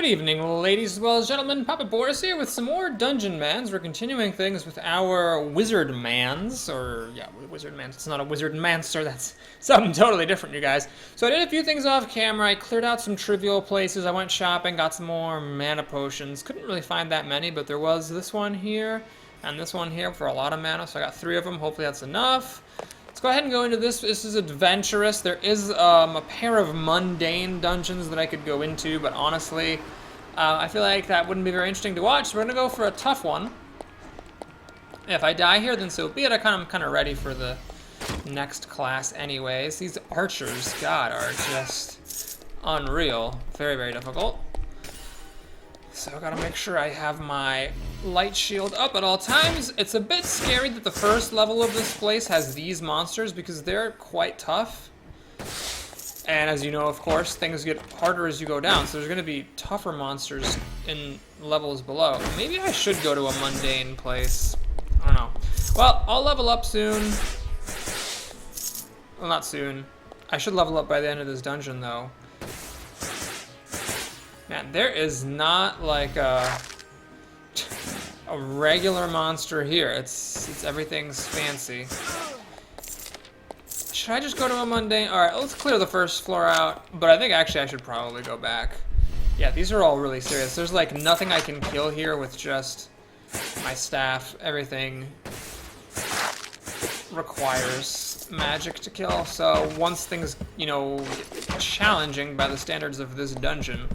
Good evening, ladies as well as gentlemen. Papa Boris here with some more Dungeonmans. We're continuing things with our Wizardmans, or yeah, Wizardmans. It's not a Wizardmancer. That's something totally different, you guys. So I did a few things off camera. I cleared out some trivial places. I went shopping, got some more mana potions. Couldn't really find that many, but there was this one here and this one here for a lot of mana. So I got 3 of them. Hopefully that's enough. Let's go ahead and go into this. This is adventurous. There is a pair of mundane dungeons that I could go into, but honestly, I feel like that wouldn't be very interesting to watch. So we're gonna go for a tough one. If I die here, then so be it. I'm kind of ready for the next class, anyways. These archers, God, are just unreal. Very, very difficult. So I gotta make sure I have my light shield up at all times. It's a bit scary that the first level of this place has these monsters because they're quite tough. And as you know, of course, things get harder as you go down. So there's gonna be tougher monsters in levels below. Maybe I should go to a mundane place. I don't know. Well, I'll level up soon. Well, not soon. I should level up by the end of this dungeon, though. Man, there is not like a regular monster here. It's everything's fancy. Should I just go to a mundane? Alright, let's clear the first floor out. But I think actually I should probably go back. Yeah, these are all really serious. There's like nothing I can kill here with just my staff. Everything requires magic to kill. So once things, you know, get challenging by the standards of this dungeon,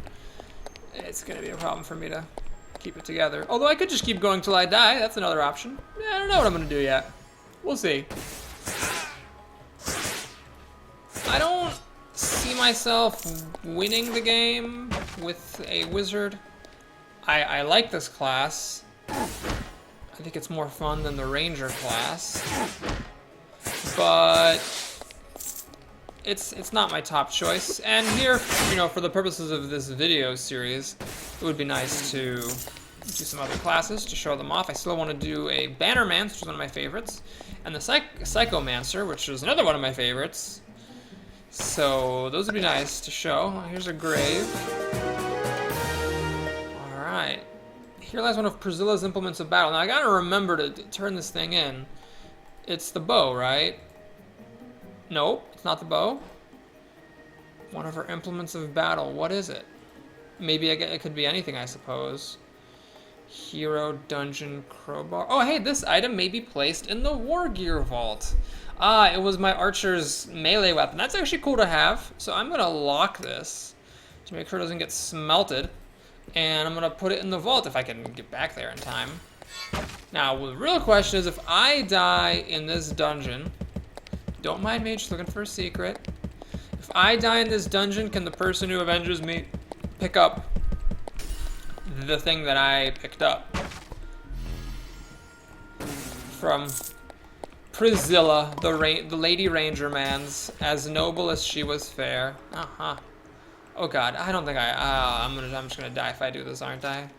it's gonna be a problem for me to keep it together. Although I could just keep going till I die. That's another option. Yeah, I don't know what I'm gonna do yet. We'll see. I don't see myself winning the game with a wizard. I like this class. I think it's more fun than the ranger class. But it's not my top choice. And here, you know, for the purposes of this video series, it would be nice to do some other classes to show them off. I still want to do a Bannermans, which is one of my favorites, and the Psychomancer, which is another one of my favorites. So those would be nice to show. Here's a grave. Alright. Here lies one of Priscilla's implements of battle. Now I gotta remember to turn this thing in. It's the bow, right? Nope, it's not the bow. One of her implements of battle. What is it? Maybe it could be anything, I suppose. Hero, dungeon, crowbar. Oh, hey, this item may be placed in the war gear vault. Ah, it was my archer's melee weapon. That's actually cool to have. So I'm gonna lock this to make sure it doesn't get smelted. And I'm gonna put it in the vault if I can get back there in time. Now, the real question is if I die in this dungeon, don't mind me, just looking for a secret. If I die in this dungeon, can the person who avenges me pick up the thing that I picked up from Priscilla, the Lady Rangermans, as noble as she was fair? Uh-huh. Oh god, I don't think I'm just gonna die if I do this, aren't I?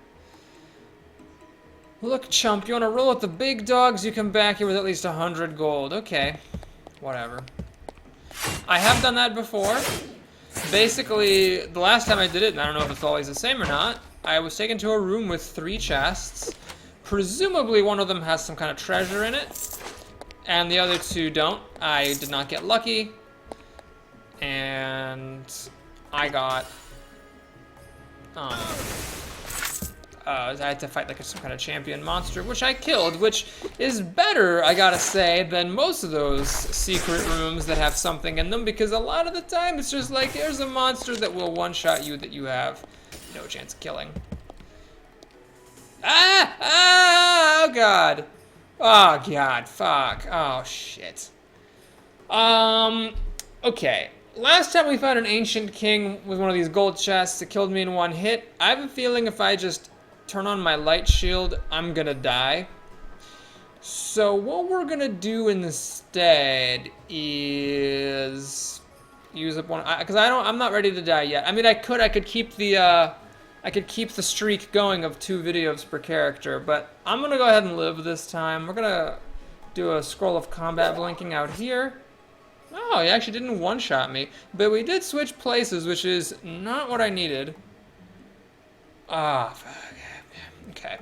Look, chump, you wanna roll with the big dogs? You come back here with at least 100 gold. Okay, whatever. I have done that before. Basically, the last time I did it, and I don't know if it's always the same or not, I was taken to a room with 3 chests. Presumably one of them has some kind of treasure in it, and the other 2 don't. I did not get lucky, and I got, I had to fight like some kind of champion monster, which I killed, which is better, I gotta say, than most of those secret rooms that have something in them, because a lot of the time it's just like, here's a monster that will one-shot you that you have no chance of killing. Ah! Ah! Oh god! Oh god, fuck. Oh shit. Okay. Last time we found an ancient king with one of these gold chests that killed me in 1 hit. I have a feeling if I just turn on my light shield, I'm gonna die. So what we're gonna do instead is use up one, because I'm not ready to die yet. I mean, I could keep the streak going of 2 videos per character, but I'm gonna go ahead and live this time. We're gonna do a scroll of combat blinking out here. Oh, he actually didn't one-shot me. But we did switch places, which is not what I needed. Ah, fuck. Okay.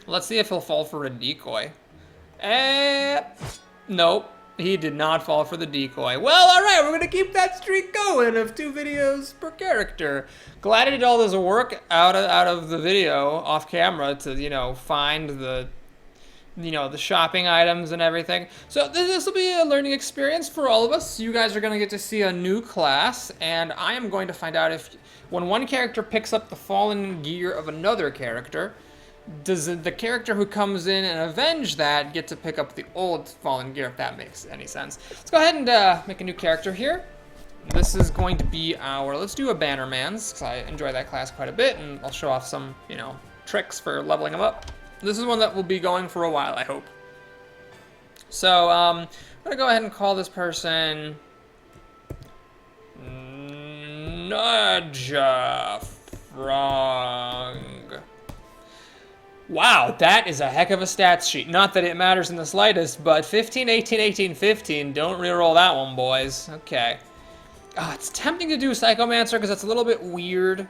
Let's see if he'll fall for a decoy. Nope. He did not fall for the decoy. Well, alright, we're gonna keep that streak going of 2 videos per character. Glad I did all this work out of the video, off camera, to, you know, find the, you know, the shopping items and everything. So this will be a learning experience for all of us. You guys are gonna get to see a new class, and I am going to find out if, when one character picks up the fallen gear of another character, does the character who comes in and avenge that get to pick up the old fallen gear, if that makes any sense. Let's go ahead and make a new character here. This is going to be our, let's do a BANNERMANS, because I enjoy that class quite a bit, and I'll show off some, you know, tricks for leveling them up. This is one that will be going for a while, I hope. So, I'm going to go ahead and call this person Nudja Frog. Wow, that is a heck of a stats sheet. Not that it matters in the slightest, but 15, 18, 18, 15. Don't reroll that one, boys. Okay. Oh, it's tempting to do Psychomancer because that's a little bit weird.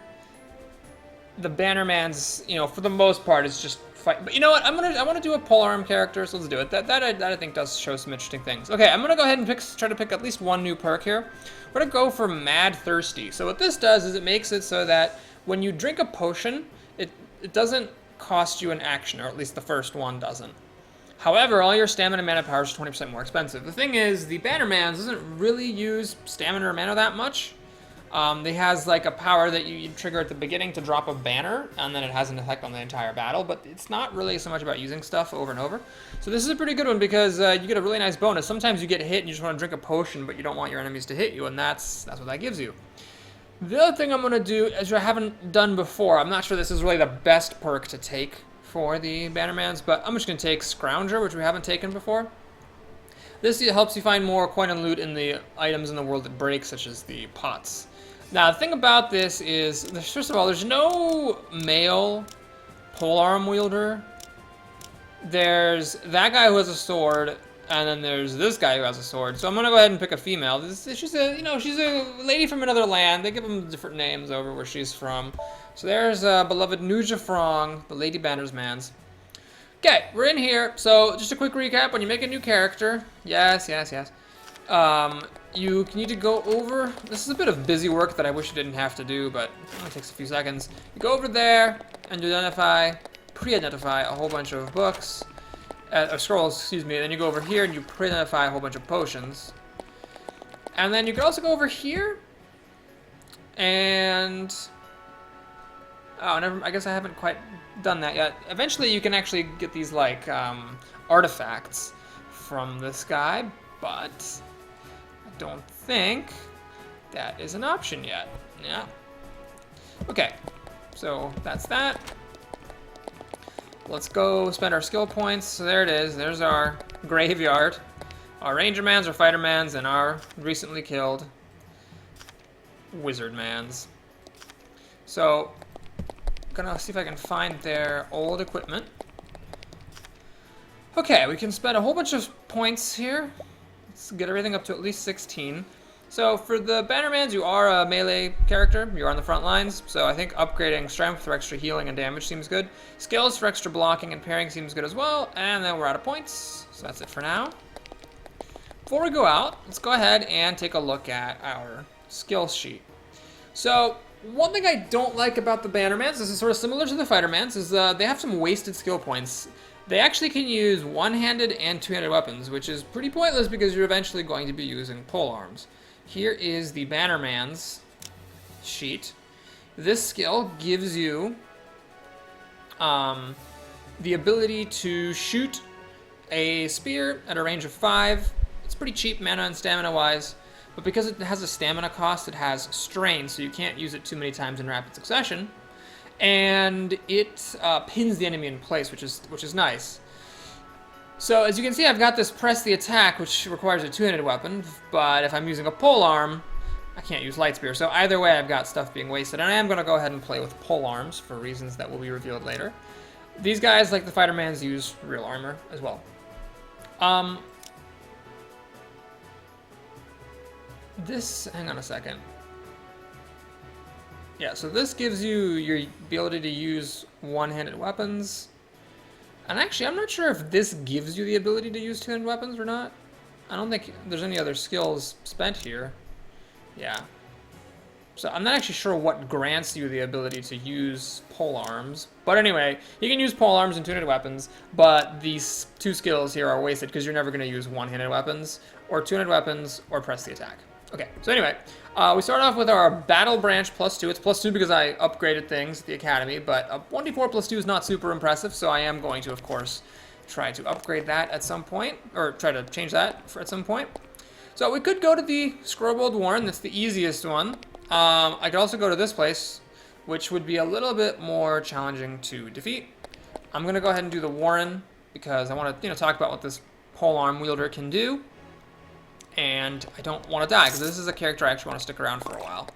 The Bannermans, you know, for the most part, is just fight. But you know what? I want to do a polearm character, so let's do it. That I think does show some interesting things. Okay, I'm gonna go ahead and try to pick at least one new perk here. We're gonna go for Mad Thirsty. So what this does is it makes it so that when you drink a potion, it doesn't cost you an action, or at least the first one doesn't. However, all your stamina and mana powers are 20% more expensive. The thing is, the Bannermans doesn't really use stamina or mana that much. It has like a power that you trigger at the beginning to drop a banner, and then it has an effect on the entire battle, but it's not really so much about using stuff over and over. So this is a pretty good one because you get a really nice bonus. Sometimes you get hit and you just want to drink a potion, but you don't want your enemies to hit you, and that's what that gives you. The other thing I'm going to do, as I haven't done before, I'm not sure this is really the best perk to take for the Bannermans, but I'm just going to take Scrounger, which we haven't taken before. This helps you find more coin and loot in the items in the world that break, such as the pots. Now, the thing about this is, first of all, there's no male polearm wielder. There's that guy who has a sword, and then there's this guy who has a sword. So I'm gonna go ahead and pick a female. She's a lady from another land. They give them different names over where she's from. So there's beloved Nudja Frog, the Lady Bannermans. Okay, we're in here. So just a quick recap: when you make a new character, yes. You need to go over. This is a bit of busy work that I wish you didn't have to do, but it only takes a few seconds. You go over there and you pre-identify a whole bunch of books. Scrolls, excuse me, and then you go over here and you pre-identify a whole bunch of potions. And then you can also go over here and... I guess I haven't quite done that yet. Eventually you can actually get these, like, artifacts from this guy, but I don't think that is an option yet. Yeah. Okay, so that's that. Let's go spend our skill points. So there it is. There's our graveyard. Our Rangermans, our Fightermans, and our recently killed Wizardmans. So, I'm gonna see if I can find their old equipment. Okay, we can spend a whole bunch of points here. Let's get everything up to at least 16. So for the Bannermans, you are a melee character. You're on the front lines, so I think upgrading strength for extra healing and damage seems good. Skills for extra blocking and parrying seems good as well, and then we're out of points, so that's it for now. Before we go out, let's go ahead and take a look at our skill sheet. So one thing I don't like about the Bannermans, this is sort of similar to the Fightermans, is they have some wasted skill points. They actually can use one-handed and two-handed weapons, which is pretty pointless because you're eventually going to be using polearms. Here is the Bannermans sheet. This skill gives you the ability to shoot a spear at a range of 5. It's pretty cheap mana and stamina-wise, but because it has a stamina cost, it has strain, so you can't use it too many times in rapid succession. And it pins the enemy in place, which is nice. So as you can see, I've got this press the attack, which requires a two-handed weapon, but if I'm using a polearm, I can't use light spear. So either way, I've got stuff being wasted, and I am going to go ahead and play with polearms for reasons that will be revealed later. These guys, like the Fightermans, use real armor as well. Hang on a second. Yeah, so this gives you your ability to use one-handed weapons. And actually, I'm not sure if this gives you the ability to use two-handed weapons or not. I don't think there's any other skills spent here. Yeah. So I'm not actually sure what grants you the ability to use pole arms. But anyway, you can use pole arms and two-handed weapons, but these two skills here are wasted because you're never going to use one-handed weapons, or two-handed weapons, or press the attack. Okay, so anyway, we start off with our Battle Branch +2. It's +2 because I upgraded things at the Academy, but a 1d4 +2 is not super impressive, so I am going to, of course, try to upgrade that at some point, or try to change that at some point. So we could go to the Scrowbold Warren. That's the easiest one. I could also go to this place, which would be a little bit more challenging to defeat. I'm going to go ahead and do the Warren because I want to, talk about what this polearm wielder can do. And I don't want to die because this is a character I actually want to stick around for a while.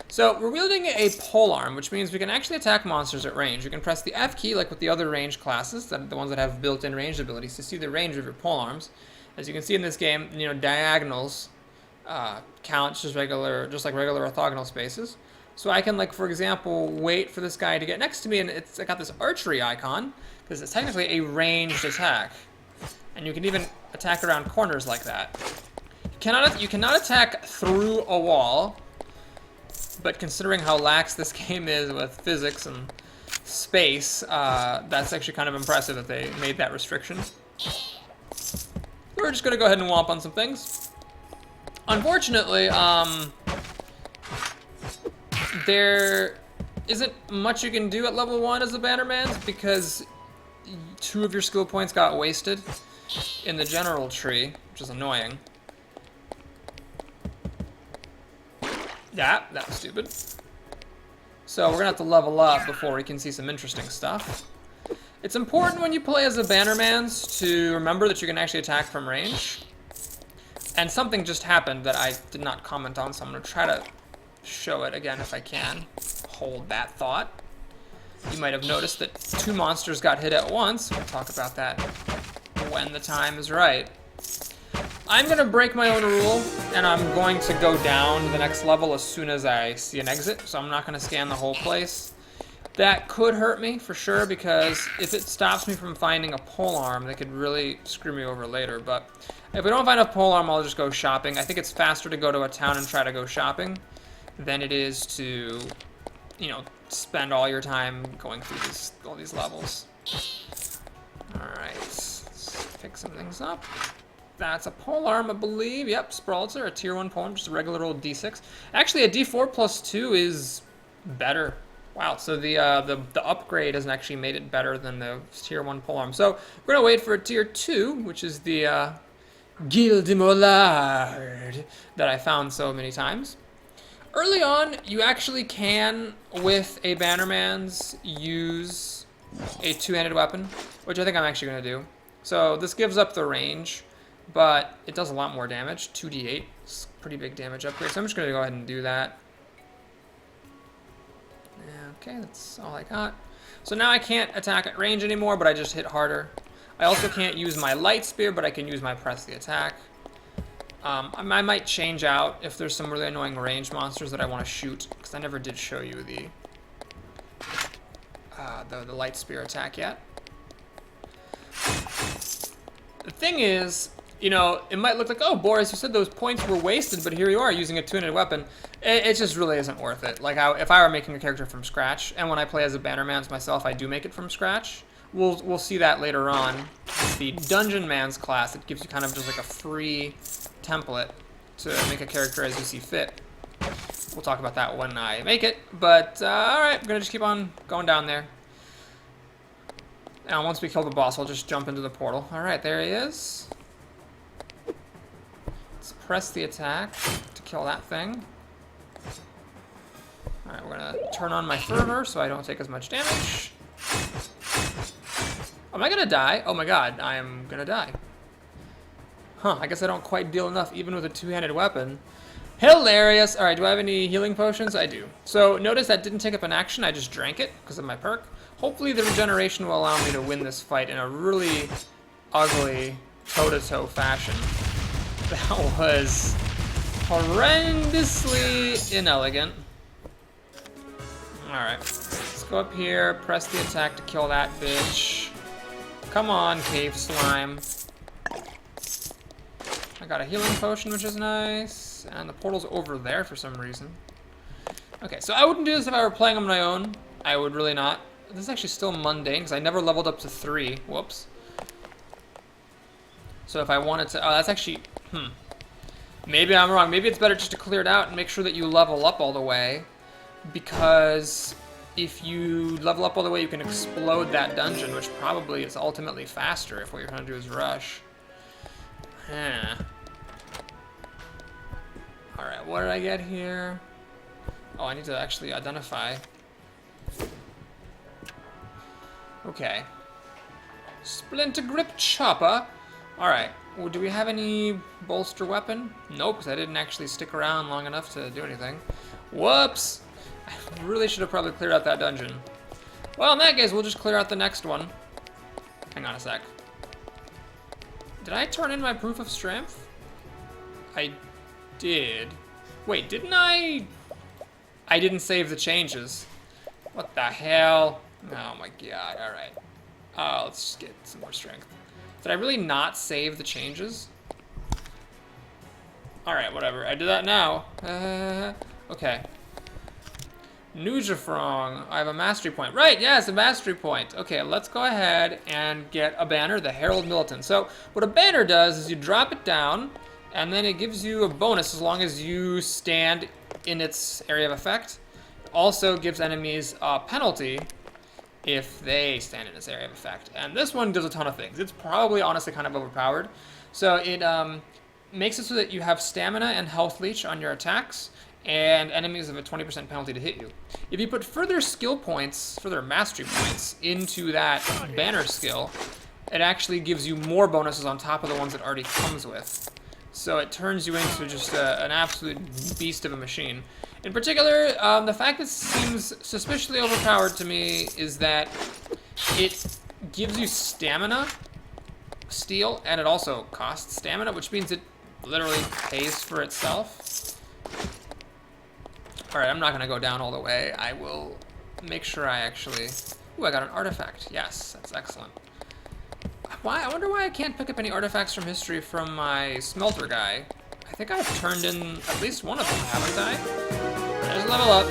So we're wielding a polearm, which means we can actually attack monsters at range. You can press the F key like with the other range classes, the ones that have built-in ranged abilities, to see the range of your polearms. As you can see in this game, diagonals count just like regular orthogonal spaces. So I can, like, for example, wait for this guy to get next to me, and I got this archery icon because it's technically a ranged attack, and you can even attack around corners like that. You cannot attack through a wall, but considering how lax this game is with physics and space, that's actually kind of impressive that they made that restriction. We're just going to go ahead and womp on some things. Unfortunately, there isn't much you can do at level 1 as a Bannermans because 2 of your skill points got wasted in the general tree, which is annoying. Yeah, that was stupid. So we're going to have to level up before we can see some interesting stuff. It's important when you play as a Bannermans to remember that you can actually attack from range. And something just happened that I did not comment on, so I'm going to try to show it again if I can. Hold that thought. You might have noticed that 2 monsters got hit at once. We'll talk about that when the time is right. I'm going to break my own rule, and I'm going to go down to the next level as soon as I see an exit, so I'm not going to scan the whole place. That could hurt me, for sure, because if it stops me from finding a polearm, they could really screw me over later. But if we don't find a polearm, I'll just go shopping. I think it's faster to go to a town and try to go shopping than it is to, spend all your time going through all these levels. Alright, let's pick some things up. That's a polearm, I believe. Yep, Sprawlitzer, a tier 1 polearm, just a regular old D6. Actually, a D4 +2 is better. Wow, so the upgrade has actually made it better than the tier 1 polearm. So we're going to wait for a tier 2, which is the Gildemolard that I found so many times. Early on, you actually can, with a Bannermans, use a 2-handed weapon, which I think I'm actually going to do. So this gives up the range, but it does a lot more damage, 2d8. It's a pretty big damage upgrade, so I'm just going to go ahead and do that. Okay, that's all I got. So now I can't attack at range anymore, but I just hit harder. I also can't use my light spear, but I can use my press the attack. I might change out if there's some really annoying range monsters that I want to shoot, because I never did show you the light spear attack yet. The thing is, it might look like, oh, Boris, you said those points were wasted, but here you are using a 2-handed weapon. It just really isn't worth it. Like, if I were making a character from scratch, and when I play as a Bannermans myself, I do make it from scratch. We'll see that later on. The Dungeonmans class, it gives you kind of just like a free template to make a character as you see fit. We'll talk about that when I make it, but alright, I'm going to just keep on going down there. And once we kill the boss, I'll just jump into the portal. Alright, there he is. Let's press the attack to kill that thing. Alright, we're going to turn on my fervor so I don't take as much damage. Am I going to die? Oh my god, I am going to die. Huh, I guess I don't quite deal enough even with a 2-handed weapon. Hilarious! Alright, do I have any healing potions? I do. So notice that didn't take up an action, I just drank it because of my perk. Hopefully the regeneration will allow me to win this fight in a really ugly toe-to-toe fashion. That was horrendously inelegant. Alright. Let's go up here, press the attack to kill that bitch. Come on, cave slime. I got a healing potion, which is nice. And the portal's over there for some reason. Okay, so I wouldn't do this if I were playing on my own. I would really not. This is actually still mundane, because I never leveled up to 3. Whoops. So if I wanted to... Oh, that's actually... Maybe I'm wrong. Maybe it's better just to clear it out and make sure that you level up all the way. Because if you level up all the way, you can explode that dungeon, which probably is ultimately faster if what you're trying to do is rush. Alright, what did I get here? Oh, I need to actually identify. Okay. Splinter Grip Chopper. Alright. Well, do we have any bolster weapon? Nope, because I didn't actually stick around long enough to do anything. Whoops! I really should have probably cleared out that dungeon. Well, in that case, we'll just clear out the next one. Hang on a sec. Did I turn in my proof of strength? I did. Wait, didn't I? I didn't save the changes. What the hell? Oh my god, alright. Let's just get some more strength. Did I really not save the changes? Alright, whatever. I did that now. Okay. Nujafrong. I have a mastery point. Right, yes, a mastery point. Okay, let's go ahead and get a banner, the Herald Militant. So, what a banner does is you drop it down, and then it gives you a bonus as long as you stand in its area of effect. Also gives enemies a penalty if they stand in its area of effect. And this one does a ton of things. It's probably honestly kind of overpowered. So it makes it so that you have stamina and health leech on your attacks, and enemies have a 20% penalty to hit you. If you put further skill points, further mastery points into that banner skill, it actually gives you more bonuses on top of the ones it already comes with. So it turns you into just an absolute beast of a machine. In particular, the fact that it seems suspiciously overpowered to me is that it gives you stamina, steel, and it also costs stamina, which means it literally pays for itself. Alright, I'm not going to go down all the way. I will make sure I actually... Ooh, I got an artifact. Yes, that's excellent. I wonder why I can't pick up any artifacts from history from my smelter guy. I think I've turned in at least one of them, haven't I? There's a level up.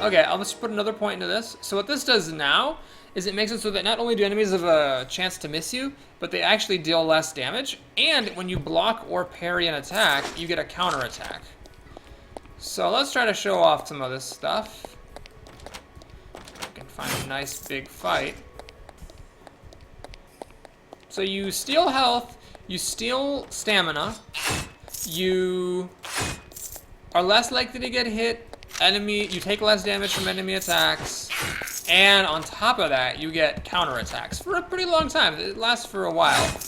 Okay, I'll just put another point into this. So what this does now is it makes it so that not only do enemies have a chance to miss you, but they actually deal less damage. And when you block or parry an attack, you get a counter attack. So let's try to show off some of this stuff. We can find a nice big fight. So you steal health, you steal stamina, you are less likely to get hit, you take less damage from enemy attacks, and on top of that, you get counter attacks for a pretty long time. It lasts for a while.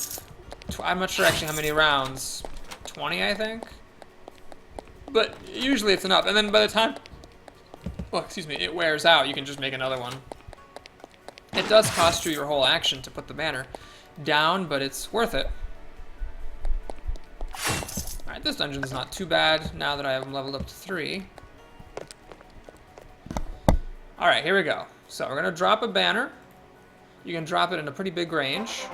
I'm not sure actually how many rounds. 20, I think? But usually it's enough. And then by the time, oh, excuse me, it wears out, you can just make another one. It does cost you your whole action to put the banner down, but it's worth it. Alright, this dungeon's not too bad now that I have leveled up to 3. Alright, here we go. So we're gonna drop a banner. You can drop it in a pretty big range.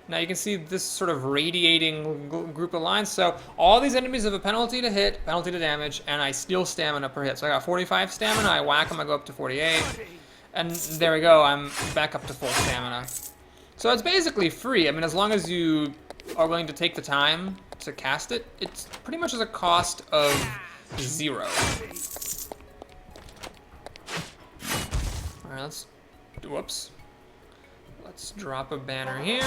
Now you can see this sort of radiating group of lines. So all these enemies have a penalty to hit, penalty to damage, and I steal stamina per hit. So I got 45 stamina, I whack them, I go up to 48. And there we go, I'm back up to full stamina. So it's basically free. I mean, as long as you are willing to take the time to cast it, it's pretty much as a cost of 0. Alright, whoops. Let's drop a banner here.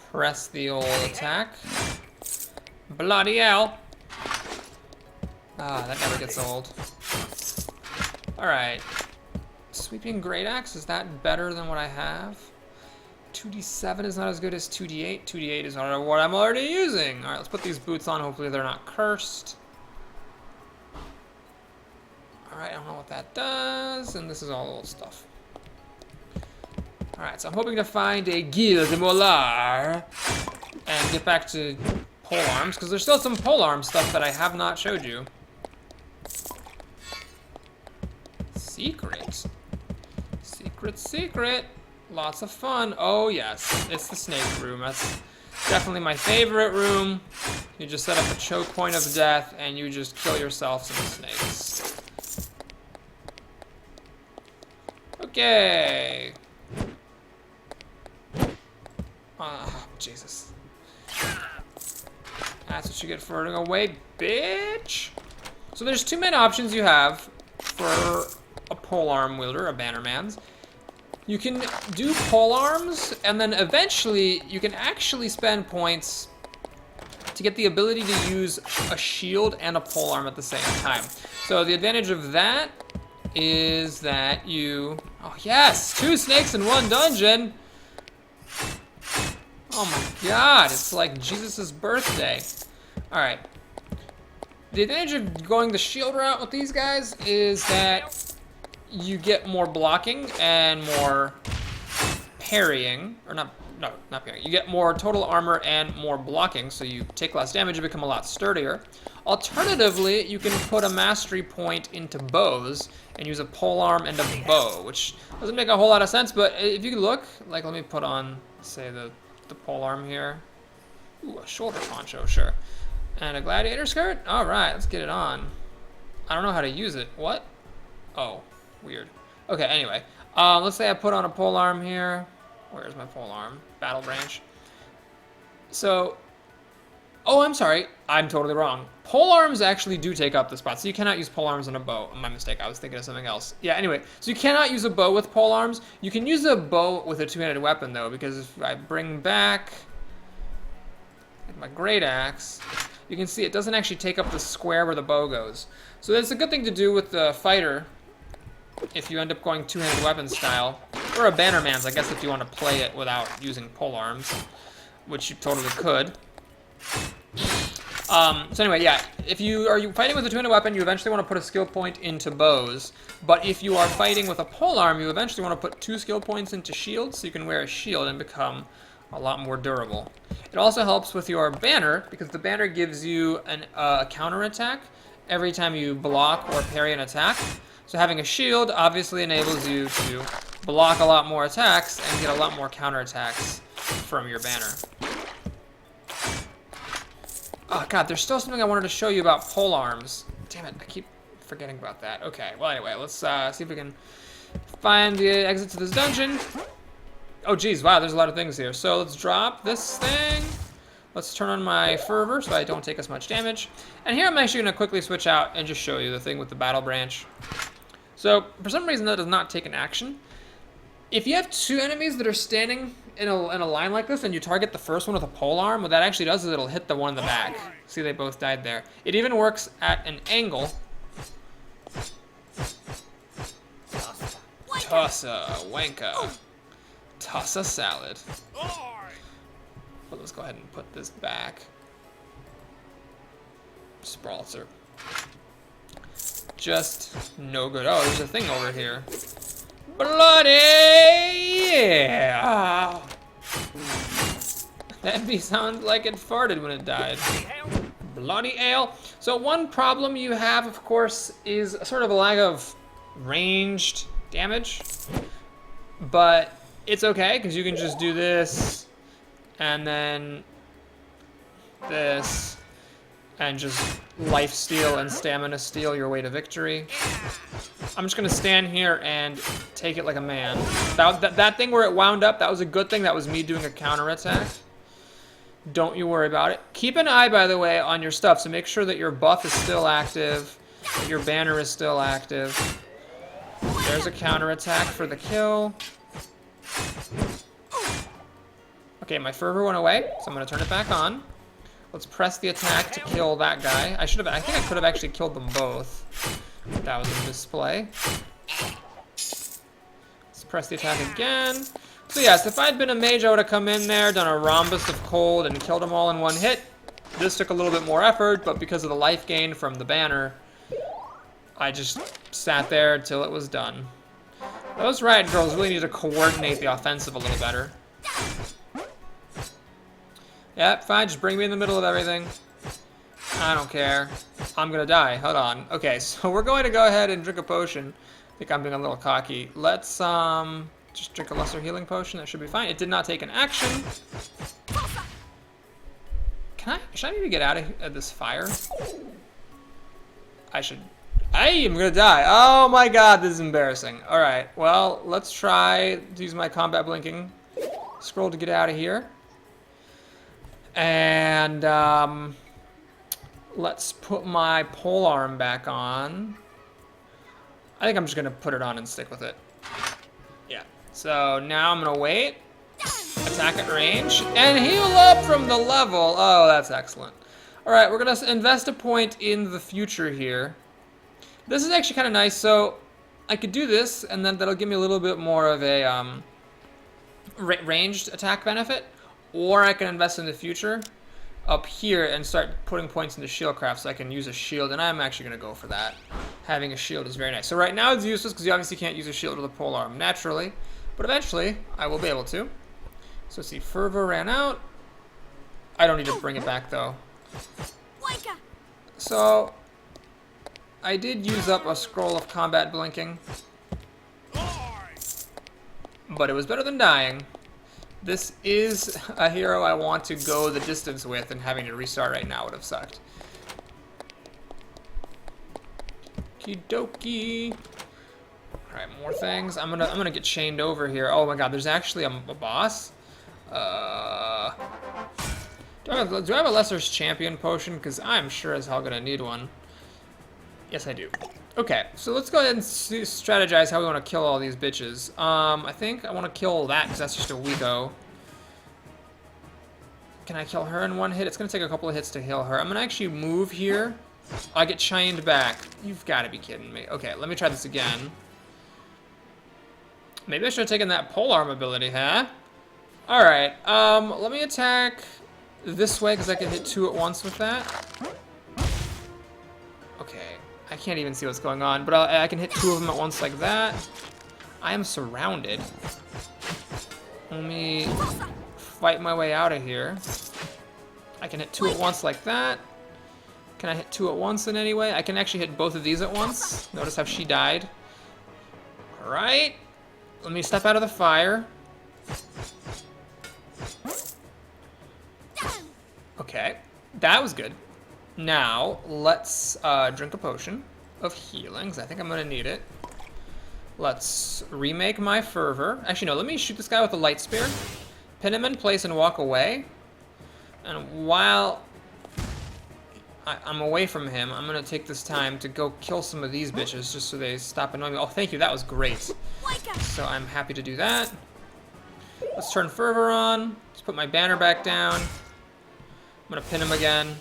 Press the old attack. Bloody hell. Ah, that never gets old. Alright. Sweeping Great Axe, is that better than what I have? 2d7 is not as good as 2d8. 2d8 is not what I'm already using. Alright, let's put these boots on. Hopefully they're not cursed. Alright, I don't know what that does. And this is all old stuff. Alright, so I'm hoping to find a Guild de Molar and get back to polearms, because there's still some polearm stuff that I have not showed you. secret. Secret, secret. Lots of fun. Oh, yes. It's the snake room. That's definitely my favorite room. You just set up a choke point of death, and you just kill yourself some snakes. Okay. Oh, Jesus. That's what you get for running away, bitch. So there's two main options you have for a polearm wielder, a bannerman's. You can do polearms, and then eventually you can actually spend points to get the ability to use a shield and a polearm at the same time. So the advantage of that is that you... Oh yes! 2 snakes in 1 dungeon! Oh my god, it's like Jesus' birthday. Alright. The advantage of going the shield route with these guys is that you get more blocking and more parrying. Or not parrying. You get more total armor and more blocking, so you take less damage and become a lot sturdier. Alternatively, you can put a mastery point into bows and use a polearm and a bow, which doesn't make a whole lot of sense, but if you look, like let me put on, say, the polearm here. Ooh, a shoulder poncho, sure. And a gladiator skirt? Alright, let's get it on. I don't know how to use it. What? Oh, weird. Okay, anyway. Let's say I put on a polearm here. Where's my polearm? Battle branch. So, oh, I'm sorry. I'm totally wrong. Polearms actually do take up the spot, so you cannot use polearms on a bow. My mistake, I was thinking of something else. Yeah, anyway, so you cannot use a bow with polearms. You can use a bow with a two-handed weapon, though, because if I bring back my great axe, you can see it doesn't actually take up the square where the bow goes. So that's a good thing to do with the fighter if you end up going two-handed weapon style. Or a bannerman's, I guess, if you want to play it without using polearms, which you totally could. So anyway, yeah, if you are fighting with a two-handed weapon, you eventually want to put a skill point into bows. But if you are fighting with a polearm, you eventually want to put 2 skill points into shields, so you can wear a shield and become a lot more durable. It also helps with your banner, because the banner gives you a counterattack every time you block or parry an attack. So having a shield obviously enables you to block a lot more attacks and get a lot more counterattacks from your banner. Oh god, there's still something I wanted to show you about polearms. Damn it, I keep forgetting about that. Okay, well anyway, let's see if we can find the exit to this dungeon. Oh geez, wow, there's a lot of things here. So let's drop this thing. Let's turn on my fervor so I don't take as much damage. And here I'm actually going to quickly switch out and just show you the thing with the battle branch. So for some reason that does not take an action. If you have 2 enemies that are standing in a line like this and you target the first one with a polearm, what that actually does is it'll hit the one in the back. See, they both died there. It even works at an angle. Tossa, wanka. Tossa salad. But let's go ahead and put this back. Sprawlzer. Just no good. Oh, there's a thing over here. Bloody yeah! That bee sounded like it farted when it died. Bloody ale. So one problem you have, of course, is sort of a lack of ranged damage. But it's okay, because you can just do this, and then this, and just life steal and stamina steal your way to victory. I'm just going to stand here and take it like a man. That thing where it wound up, that was a good thing. That was me doing a counterattack. Don't you worry about it. Keep an eye, by the way, on your stuff, so make sure that your buff is still active, that your banner is still active. There's a counterattack for the kill. Okay, my fervor went away, so I'm going to turn it back on. Let's press the attack to kill that guy. I think I could have actually killed them both. That was a display. Let's press the attack again. So yes, if I'd been a mage, I would have come in there, done a rhombus of cold, and killed them all in one hit. This took a little bit more effort, but because of the life gain from the banner, I just sat there until it was done. Those riot girls really need to coordinate the offensive a little better. Yep, fine, just bring me in the middle of everything. I don't care. I'm gonna die. Hold on. Okay, so we're going to go ahead and drink a potion. think I'm being a little cocky. Let's just drink a lesser healing potion. That should be fine. It did not take an action. Should I maybe get out of this fire? I am gonna die. Oh my god, this is embarrassing. Alright, well, let's try to use my combat blinking scroll to get out of here. And let's put my polearm back on. I think I'm just gonna put it on and stick with it. Yeah. So now I'm gonna wait. Attack at range. And heal up from the level. Oh, that's excellent. Alright, we're gonna invest a point in the future here. This is actually kind of nice. So I could do this, and then that'll give me a little bit more of a ranged attack benefit. Or I can invest in the future up here and start putting points into shieldcraft so I can use a shield, and I'm actually going to go for that. Having a shield is very nice. So right now it's useless because you obviously can't use a shield with a polearm naturally, but eventually I will be able to. So let's see, Fervor ran out. I don't need to bring it back though. So I did use up a scroll of combat blinking, but it was better than dying. This is a hero I want to go the distance with, and having to restart right now would have sucked. Okie dokie. Alright, more things. I'm gonna get chained over here. Oh my god, there's actually a boss? Do I have a Lesser's Champion potion? Because I'm sure as hell gonna need one. Yes, I do. Okay, so let's go ahead and strategize how we want to kill all these bitches. I think I want to kill that because that's just a weako. Can I kill her in one hit? It's going to take a couple of hits to heal her. I'm going to actually move here. I get chained back. You've got to be kidding me. Okay, let me try this again. Maybe I should have taken that polearm ability, huh? Alright, let me attack this way because I can hit two at once with that. Okay. I can't even see what's going on, but I can hit two of them at once like that. I am surrounded. Let me fight my way out of here. I can hit two at once like that. Can I hit two at once in any way? I can actually hit both of these at once. Notice how she died. Alright. Let me step out of the fire. Okay. That was good. Now, let's drink a potion of healing, because I think I'm going to need it. Let's remake my Fervor. Actually, no, let me shoot this guy with a light spear. Pin him in place and walk away. And while I'm away from him, I'm going to take this time to go kill some of these bitches, just so they stop annoying me. Oh, thank you, that was great. So I'm happy to do that. Let's turn Fervor on. Let's put my banner back down. I'm going to pin him again.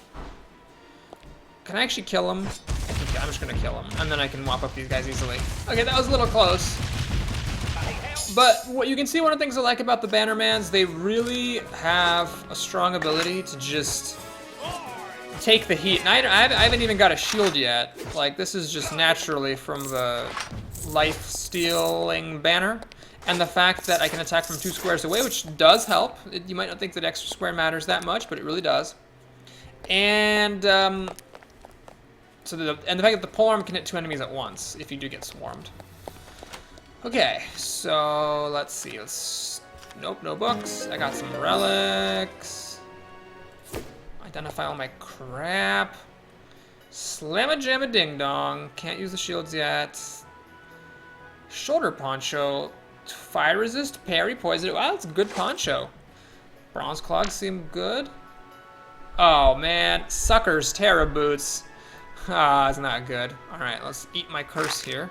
Can I actually kill him? Okay, I'm just gonna kill him, and then I can mop up these guys easily. Okay, that was a little close. But what you can see, one of the things I like about the Bannermans, they really have a strong ability to just take the heat. And I haven't even got a shield yet. Like, this is just naturally from the life-stealing banner. And the fact that I can attack from 2 squares away, which does help. You might not think that extra square matters that much, but it really does. And so the fact that the polearm can hit 2 enemies at once if you do get swarmed. Okay, so let's see. Nope, no books. I got some relics. Identify all my crap. Slam-a-jam-a-ding-dong. Can't use the shields yet. Shoulder poncho. Fire resist, parry, poison. Wow, that's a good poncho. Bronze clogs seem good. Oh man, suckers, Terra boots. Ah, it's not good. Alright, let's eat my curse here.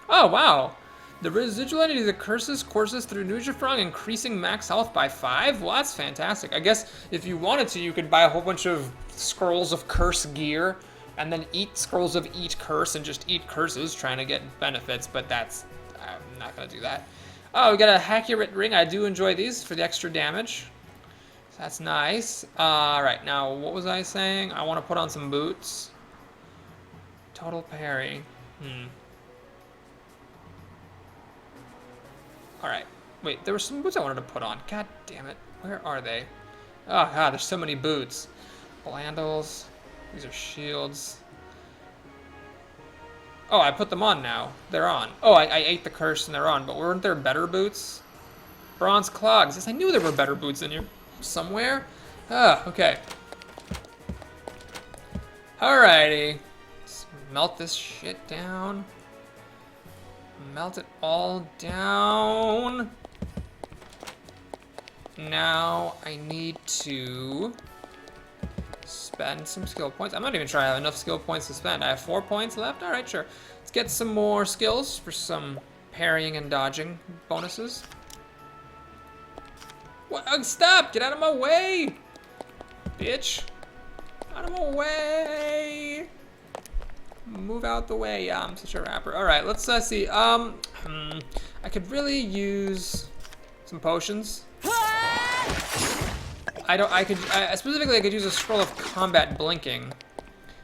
Oh, wow. The residual entity of the curses courses through Nujafrong, increasing max health by 5? Well, that's fantastic. I guess if you wanted to, you could buy a whole bunch of scrolls of curse gear, and then eat scrolls of eat curse, and just eat curses, trying to get benefits, but that's... I'm not going to do that. Oh, we got a accurate ring. I do enjoy these for the extra damage. So that's nice. Alright, now, what was I saying? I want to put on some boots. Total parry. Alright. Wait, there were some boots I wanted to put on. God damn it. Where are they? Oh, God, there's so many boots. Blandles. These are shields. Oh, I put them on now. They're on. Oh, I ate the curse and they're on. But weren't there better boots? Bronze clogs. Yes, I knew there were better boots in here somewhere. Ah, okay. Alrighty. Let's melt this shit down. Melt it all down. Now I need to spend some skill points. I'm not even sure I have enough skill points to spend. I have 4 points left. Alright, sure. Let's get some more skills for some parrying and dodging bonuses. What? Oh, stop! Get out of my way! Bitch. Out of my way! Move out the way. Yeah, I'm such a rapper. Alright, let's see. I could really use some potions. Specifically I could use a scroll of combat blinking.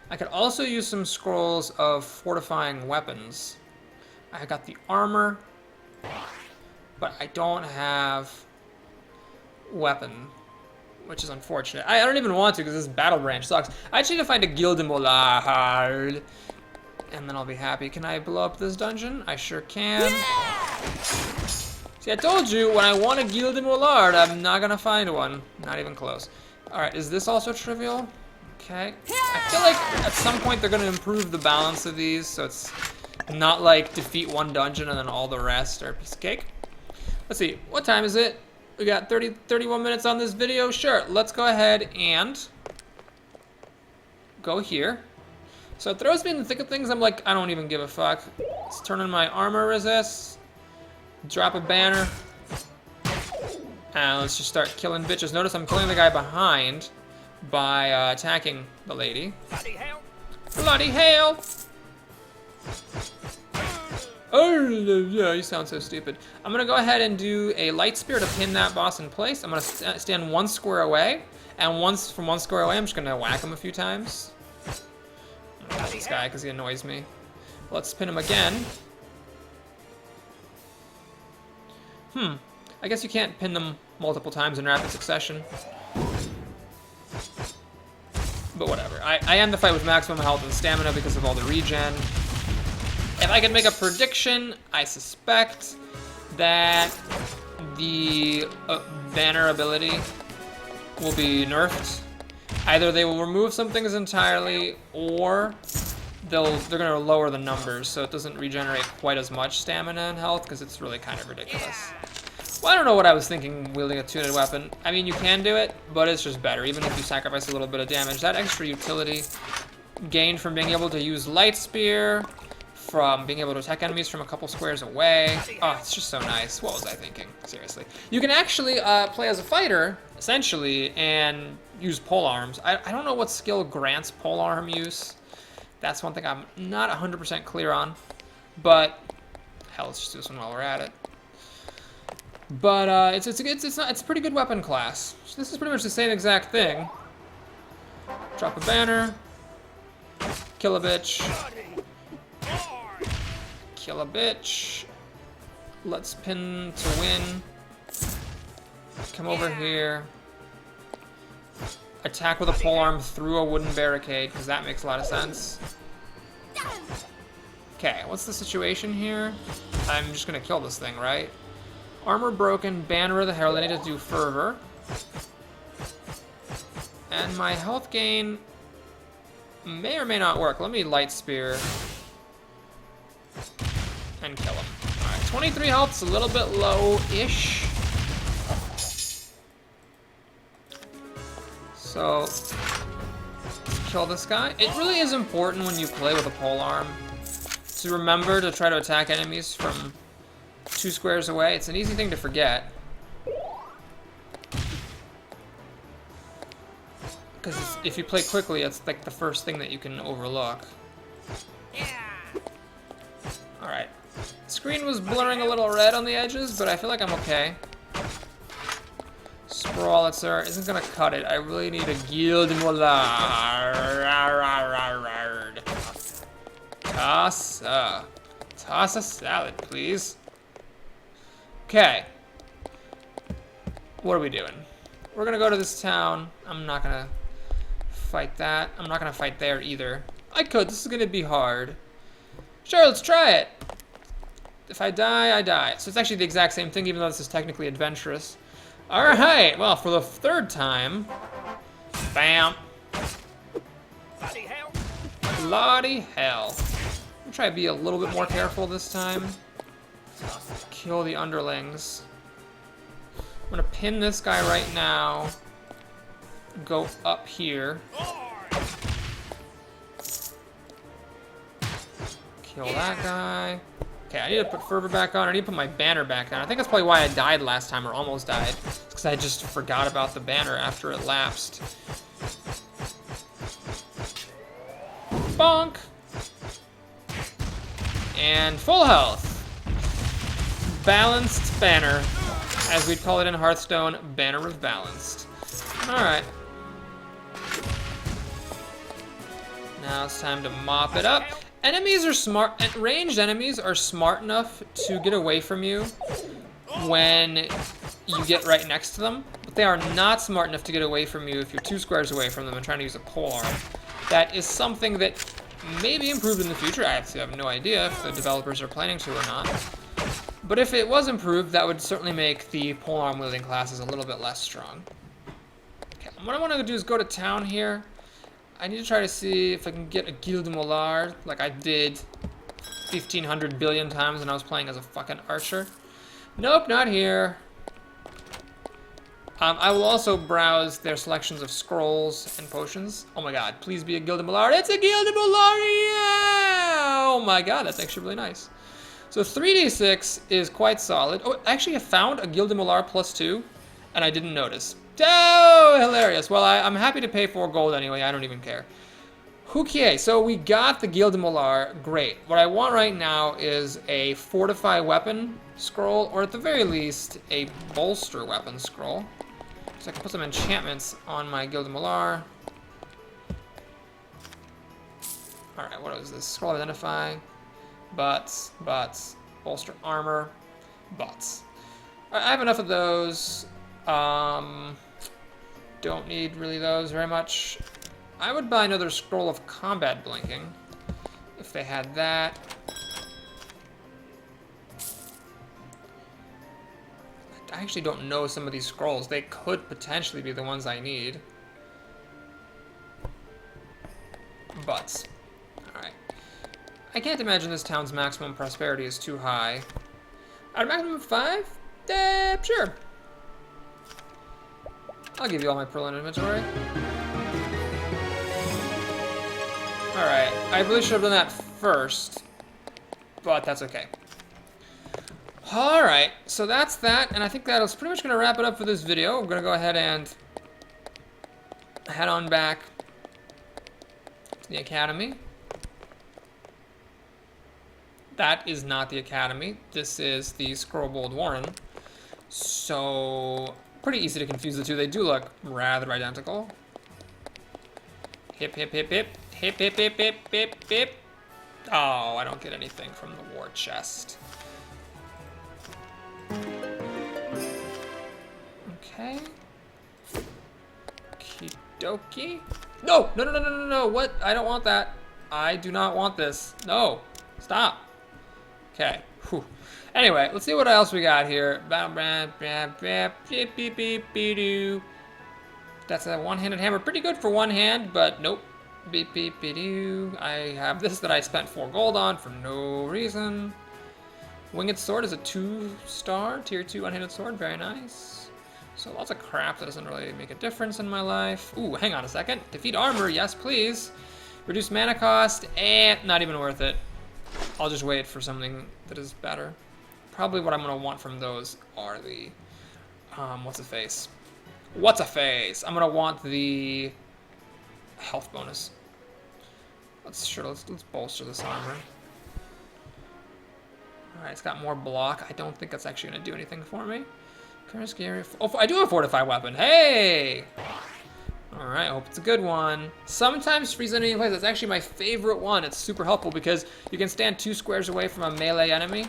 I could also use some scrolls of fortifying weapons. I got the armor, but I don't have weapon, which is unfortunate. I don't even want to because this battle branch sucks. I actually need to find a Gildemolard, and then I'll be happy. Can I blow up this dungeon? I sure can. See, I told you, when I want a Gildemolard, I'm not gonna find one. Not even close. Alright, is this also trivial? Okay. I feel like at some point they're gonna improve the balance of these, so it's not like defeat one dungeon and then all the rest are a piece of cake. Let's see, what time is it? We got 31 minutes on this video. Sure, let's go ahead and go here. So it throws me in the thick of things. I'm like, I don't even give a fuck. Let's turn on my armor resist. Drop a banner. And let's just start killing bitches. Notice I'm killing the guy behind by attacking the lady. Bloody hell! Bloody hell! Oh, yeah, you sound so stupid. I'm gonna go ahead and do a light spear to pin that boss in place. I'm gonna stand 1 square away, and from 1 square away, I'm just gonna whack him a few times. I'm gonna kill this guy because he annoys me. Let's pin him again. I guess you can't pin them multiple times in rapid succession. But whatever. I end the fight with maximum health and stamina because of all the regen. If I could make a prediction, I suspect that the banner ability will be nerfed. Either they will remove some things entirely, or they're going to lower the numbers so it doesn't regenerate quite as much stamina and health because it's really kind of ridiculous. Well, I don't know what I was thinking wielding a two-handed weapon. I mean, you can do it, but it's just better, even if you sacrifice a little bit of damage. That extra utility gained from being able to use light spear, from being able to attack enemies from a couple squares away. Oh, it's just so nice. What was I thinking? Seriously. You can actually play as a fighter, essentially, and use polearms. I don't know what skill grants polearm use. That's one thing I'm not 100% clear on. But, hell, let's just do this one while we're at it. But it's a pretty good weapon class. So this is pretty much the same exact thing. Drop a banner. Kill a bitch. Kill a bitch. Let's pin to win. Come over here. Attack with a polearm through a wooden barricade, because that makes a lot of sense. Okay, what's the situation here? I'm just gonna kill this thing, right? Armor broken, banner of the herald. I need to do fervor. And my health gain may or may not work. Let me light spear and kill him. Alright, 23 health's a little bit low-ish. So, kill this guy. It really is important when you play with a polearm to remember to try to attack enemies from 2 squares away. It's an easy thing to forget. Because if you play quickly, it's like the first thing that you can overlook. Alright. Screen was blurring a little red on the edges, but I feel like I'm okay. Sprawlitzer isn't gonna cut it. I really need a Gildemolard. Toss a salad, please. Okay. What are we doing? We're gonna go to this town. I'm not gonna fight that. I'm not gonna fight there either. I could. This is gonna be hard. Sure, let's try it. If I die, I die. So it's actually the exact same thing, even though this is technically adventurous. Alright, well, for the third time. Bam. Bloody hell. Bloody hell. I'll try to be a little bit more careful this time. Kill the underlings. I'm gonna pin this guy right now. Go up here. Kill that guy. Okay, I need to put fervor back on. I need to put my banner back on. I think that's probably why I died last time, or almost died. It's because I just forgot about the banner after it lapsed. Bonk! And full health. Balanced banner. As we'd call it in Hearthstone, banner of balanced. Alright. Now it's time to mop it up. Enemies are smart, and ranged enemies are smart enough to get away from you when you get right next to them, but they are not smart enough to get away from you if you're 2 squares away from them and trying to use a polearm. That is something that may be improved in the future. I actually have no idea if the developers are planning to or not. But if it was improved, that would certainly make the polearm wielding classes a little bit less strong. Okay, what I want to do is go to town here. I need to try to see if I can get a Guild de Mollard, like I did 1,500 billion times when I was playing as a fucking archer. Nope, not here. I will also browse their selections of scrolls and potions. Oh my god, please be a Guild de Mollard. It's a Guild de Mollard! Yeah! Oh my god, that's actually really nice. So 3d6 is quite solid. Oh, actually I found a Guild de Mollard +2, and I didn't notice. Oh, hilarious. Well, I'm happy to pay 4 gold anyway. I don't even care. Okay, so we got the Guild de Mollard. Great. What I want right now is a fortify weapon scroll, or at the very least, a bolster weapon scroll. So I can put some enchantments on my Guild de Mollard. Alright, what is this? Scroll identify. Butts, butts, bolster armor, butts. Alright, I have enough of those. Don't need really those very much. I would buy another scroll of combat blinking if they had that. I actually don't know some of these scrolls. They could potentially be the ones I need. Butts. Alright. I can't imagine this town's maximum prosperity is too high. At a maximum of 5? Sure. I'll give you all my pearl in inventory. Alright, I really should have done that first, but that's okay. Alright, so that's that, and I think that is pretty much going to wrap it up for this video. I'm going to go ahead and head on back to the academy. That is not the academy. This is the Scrollbold Warren. So pretty easy to confuse the two. They do look rather identical. Hip, hip, hip, hip. Hip, hip, hip, hip, hip, hip. Oh, I don't get anything from the war chest. Okay. Okie dokie. No! No, no, no, no, no, no. What? I don't want that. I do not want this. No. Stop. Okay. Whew. Anyway, let's see what else we got here. That's a one-handed hammer. Pretty good for one hand, but nope. Beep, beep, beep, doo. I have this that I spent 4 gold on for no reason. Winged sword is a 2-star, tier 2 one-handed sword. Very nice. So lots of crap that doesn't really make a difference in my life. Ooh, hang on a second. Defeat armor, yes please. Reduce mana cost, not even worth it. I'll just wait for something that is better. Probably what I'm gonna want from those are the, what's a face? What's a face? I'm gonna want the health bonus. Let's bolster this armor. Alright, it's got more block. I don't think that's actually gonna do anything for me. Scary. Oh, I do have a fortified weapon. Hey! Alright, I hope it's a good one. Sometimes freeze enemy in place. That's actually my favorite one. It's super helpful because you can stand 2 squares away from a melee enemy.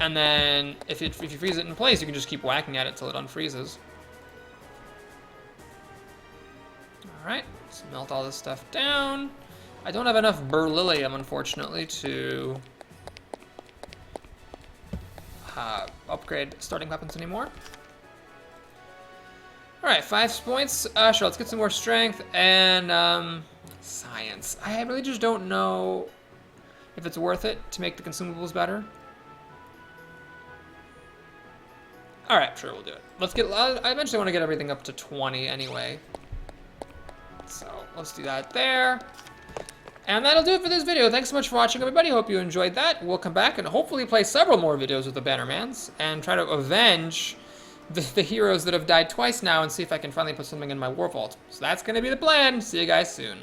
And then if you freeze it in place, you can just keep whacking at it till it unfreezes. Alright, let's melt all this stuff down. I don't have enough beryllium, unfortunately, to upgrade starting weapons anymore. Alright, 5 points. Sure, let's get some more strength and science. I really just don't know if it's worth it to make the consumables better. Alright, sure, we'll do it. Let's get, I eventually want to get everything up to 20 anyway. So, let's do that there. And that'll do it for this video. Thanks so much for watching, everybody. Hope you enjoyed that. We'll come back and hopefully play several more videos with the Bannermans and try to avenge the heroes that have died twice now and see if I can finally put something in my war vault. So that's going to be the plan. See you guys soon.